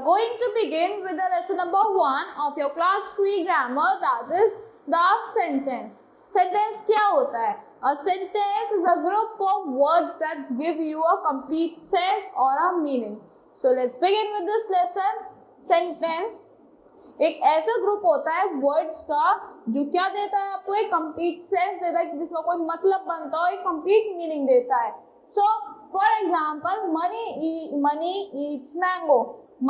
are going to begin with the lesson number 1 of your class 3 grammar, that is the sentence. Sentence क्या होता है? A sentence is a group of words that give you a complete sense or a meaning. So let's begin with this lesson. Sentence एक ऐसा group होता है words का जो क्या देता है आपको, एक कंप्लीट सेंस देता है, जिसका कोई मतलब बनता हो, एक कंप्लीट मीनिंग देता है. So for example money eats mango.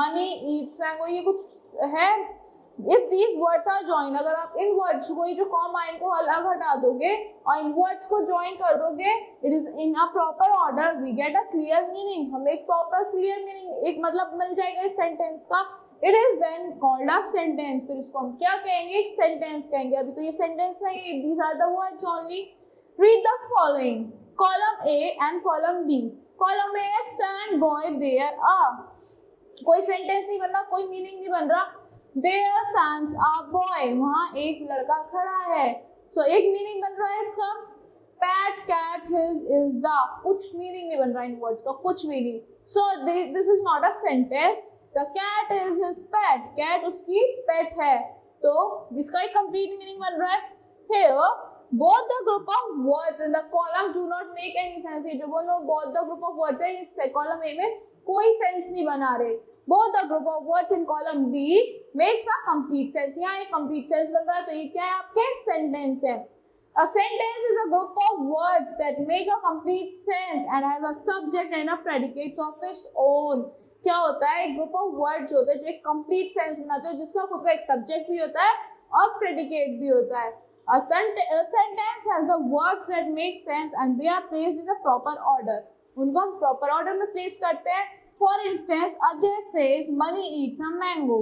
Money eats mango ये कुछ है. If these words are joined, अगर आप इन वर्ड्स को, ये जो कॉमा इनको अलग हटा दोगे और इन वर्ड्स को ज्वाइन कर दोगे, it is in a proper order, we get a clear meaning. हमें एक प्रॉपर क्लियर मीनिंग, एक मतलब मिल जाएगा इस सेंटेंस का. It is then called a sentence. फिर इसको हम क्या कहेंगे? एक सेंटेंस कहेंगे. अभी तो ये सेंटेंस नहीं है, these are the words only. Read the following. Column A and column B. Column A stand boy there are. कोई सेंटेंस नहीं बन रहा, कोई मीनिंग नहीं बन रहा. देयर स्टैंड्स अ बॉय, वहां एक लड़का खड़ा है. सो एक मीनिंग बन रहा है इसका. Pat cat his is the. कुछ मीनिंग नहीं बन रहा इन वर्ड्स का, कुछ भी नहीं. So this is not a sentence. The cat is his pet. Cat उसकी pet है. तो इसका एक complete meaning बन रहा है. Here, both the group of words in the column do not make any sense. ये जो बोलो both the group of words है, इस column A में कोई sense नहीं बना रहे. Both the group of words in column B makes a complete sense. यहाँ एक complete sense बन रहा है, तो ये क्या है आपके sentence है. A sentence is a group of words that make a complete sense and has a subject and a predicate of its own. क्या होता है? एक ग्रुप ऑफ वर्ड्स होते हैं जो एक कंप्लीट सेंस बनाते हैं, जिसका खुद का एक सब्जेक्ट भी होता है और प्रेडिकेट भी होता है. A sentence has the words that make sense and they are placed in the proper order. उनको हम प्रॉपर ऑर्डर में प्लेस करते हैं. For instance, Ajay says money eats a mango.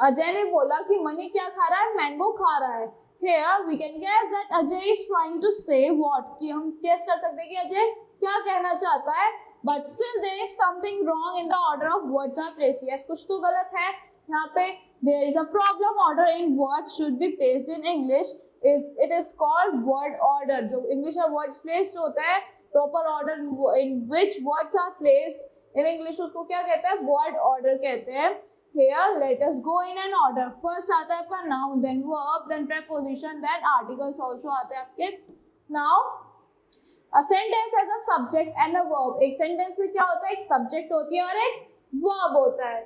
Ajay ने बोला कि मनी क्या खा रहा है? मैंगो खा रहा है. Here we can guess that Ajay is trying to say what. कि हम guess कर सकते हैं कि अजय क्या कहना चाहता है. But still there is something wrong in the order of words are placed. Yes, कुछ तो गलत है यहाँ पे. There is a problem. Order in words should be placed in English. It is called word order. जो English में words placed होता है, proper order in which words are placed in English, उसको क्या कहते हैं? word order कहते हैं. Here let us go in an order. First आता है आपका noun, then verb, then preposition, then articles also आते हैं आपके. Now A sentence has a subject and a verb. एक sentence में क्या होता है? एक subject होती है और एक verb होता है.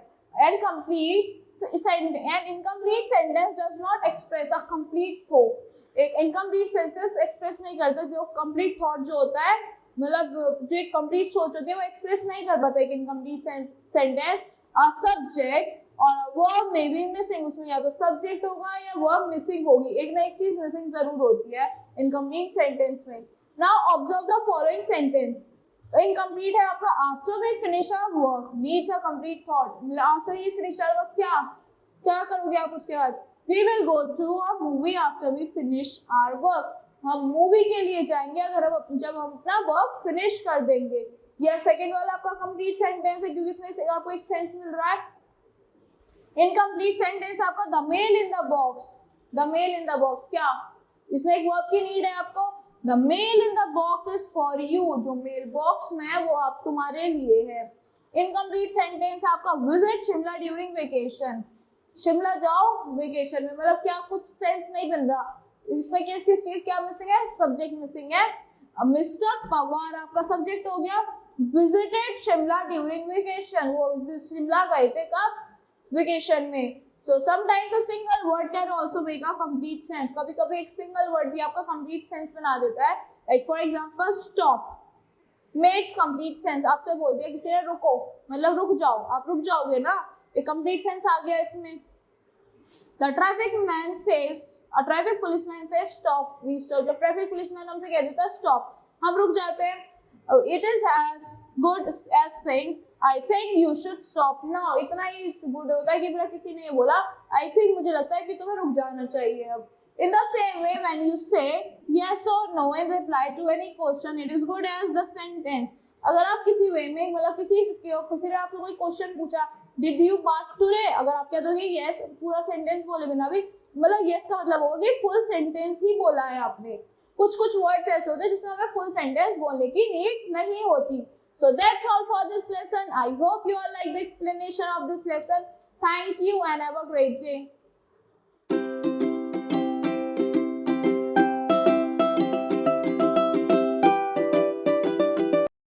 And incomplete sentence does not express a complete thought. एक incomplete sentence express नहीं करता. जो complete thought जो होता है, मतलब जो एक complete सोच होती है, वो express नहीं कर पाता एक incomplete sentence. A subject और a verb may be missing. उसमें या तो subject होगा या verb missing होगी. एक ना एक चीज missing जरूर होती है incomplete sentence में. Now observe the following sentence. Incomplete है आपका. After we finish our work needs a complete thought. After you finish our work, क्या करोगे आप उसके बाद? We will go to a movie after we finish our work. हम movie के लिए जाएंगे अगर जब हम अपना वर्क फिनिश कर देंगे. यह सेकंड वाला आपका कंप्लीट सेंटेंस है, क्योंकि इसमें से आपको एक सेंस मिल रहा है. इनकम्प्लीट सेंटेंस आपका the mail in the box. The mail in the box, क्या इसमें एक वर्ब की नीड है आपको? The mail in the box is for you. जो मेल बॉक्स में है वो आप तुम्हारे लिए है. इनकम्प्लीट सेंटेंस आपका visit Shimla during vacation. Shimla जाओ वेकेशन में, मतलब क्या कुछ सेंस नहीं बन रहा. इसमें किस चीज क्या मिसिंग है? सब्जेक्ट मिसिंग है. मिस्टर पवार आपका सब्जेक्ट हो गया. विजिटेड शिमला ड्यूरिंग वेकेशन, वो शिमला गए थे कब? वेकेशन में. So sometimes a single word can also make a complete sense. कभी-कभी एक single word भी आपका complete sense बना देता है. Like for example, stop makes complete sense. आपसे बोल दिया किसी ने रुको, मतलब रुक जाओ, आप रुक जाओगे ना, एक complete sense आ गया इसमें. The traffic man says, a traffic policeman says stop, we stop. जब traffic policeman हमसे कह देता है stop, हम रुक जाते हैं. It is as good as saying I think you should stop now. इतना ही गुड होता है कि फिर किसी ने बोला I think, मुझे लगता है कि तुम्हें रुक जाना चाहिए अब. In the same way, when you say yes or no in reply to any question, it is good as the sentence. अगर आप किसी वे में, मतलब किसी ने आपसे कोई क्वेश्चन पूछा, did you bath today? अगर आप कह दोगे yes, पूरा सेंटेंस बोले बिना भी, मतलब yes का मतलब होगा कि फुल सेंटेंस ही बोला है आपने. कुछ कुछ वर्ड्स ऐसे होते हैं जिसमें हमें फुल सेंटेंस बोलने की नीड नहीं होती. So that's all for this lesson. I hope you all like the explanation of this lesson. Thank you and have a great day.